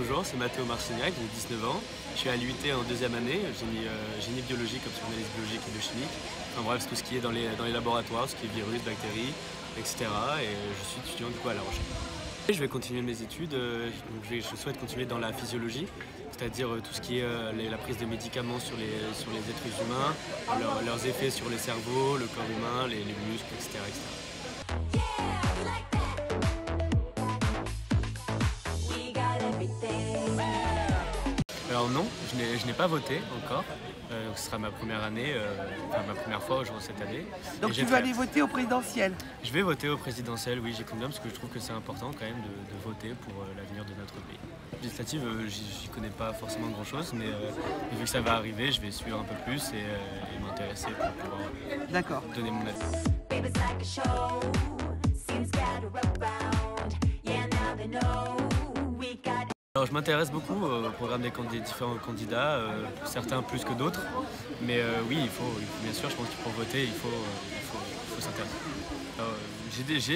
bonjour, c'est Mathéo Marcignac, j'ai 19 ans. Je suis à l'UIT en deuxième année, génie biologique, option analyse biologique et biochimique. Enfin bref, c'est tout ce qui est dans les laboratoires, ce qui est virus, bactéries, etc. Et je suis étudiant du coup à La Rochelle. Et je vais continuer mes études, je souhaite continuer dans la physiologie, c'est-à-dire tout ce qui est la prise de médicaments sur les êtres humains, leurs effets sur le cerveau, le corps humain, les muscles, etc. Alors non, je n'ai pas voté encore, donc ce sera ma première année, ma première fois cette année. Donc tu veux aller voter au présidentiel? Je vais voter au présidentiel, oui, j'y compte bien parce que je trouve que c'est important quand même de voter pour l'avenir de notre pays. Législative, j'y connais pas forcément grand chose, mais vu que ça va arriver, je vais suivre un peu plus et m'intéresser pour pouvoir donner mon avis. Alors, je m'intéresse beaucoup au programme des différents candidats, certains plus que d'autres, mais oui, il faut bien sûr, je pense qu'il faut voter, il faut s'intéresser. J'ai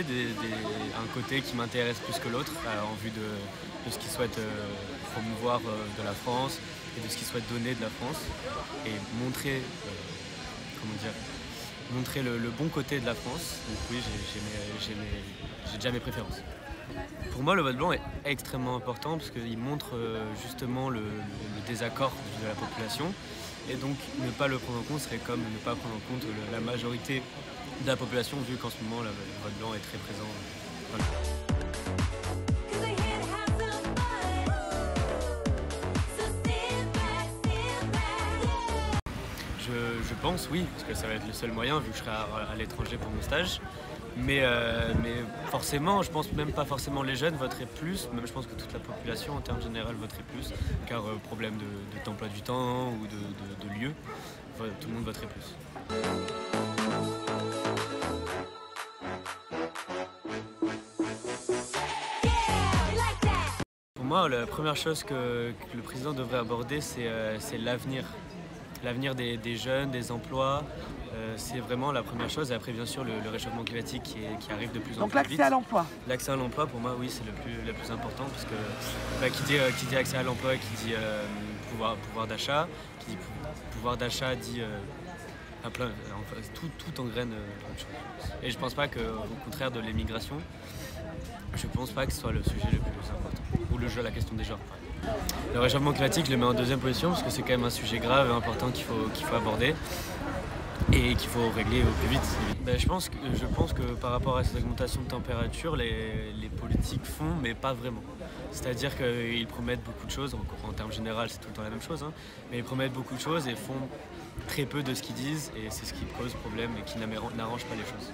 un côté qui m'intéresse plus que l'autre en vue de ce qu'ils souhaitent promouvoir de la France et de ce qu'ils souhaitent donner de la France et montrer, montrer le bon côté de la France. Donc oui, j'ai déjà mes préférences. Pour moi, le vote blanc est extrêmement important parce qu'il montre justement le désaccord de la population. Et donc, ne pas le prendre en compte serait comme ne pas prendre en compte la majorité de la population, vu qu'en ce moment, le vote blanc est très présent. Voilà. Je pense oui, parce que ça va être le seul moyen, vu que je serai à l'étranger pour mon stage. Mais forcément, je pense même pas forcément les jeunes voteraient plus, même je pense que toute la population en termes généraux voterait plus, car problème d'emploi du temps ou de lieu, tout le monde voterait plus. Pour moi, la première chose que le président devrait aborder, c'est l'avenir. L'avenir des jeunes, des emplois, c'est vraiment la première chose. Et après, bien sûr, le réchauffement climatique qui arrive de plus en plus vite. Donc l'accès à l'emploi. L'accès à l'emploi, pour moi, oui, c'est le plus important. Parce que qui dit accès à l'emploi, qui dit pouvoir d'achat, qui dit pouvoir d'achat dit tout engraine autre chose. Et je pense pas qu'au contraire de l'immigration, je pense pas que ce soit le sujet le plus important. Ou la question des genres. Le réchauffement climatique, je le mets en deuxième position parce que c'est quand même un sujet grave et important qu'il faut aborder et qu'il faut régler au plus vite. Je pense que par rapport à cette augmentation de température, les politiques font, mais pas vraiment. C'est-à-dire qu'ils promettent beaucoup de choses, en termes généraux c'est tout le temps la même chose, hein, mais ils promettent beaucoup de choses et font très peu de ce qu'ils disent et c'est ce qui pose problème et qui n'arrange pas les choses.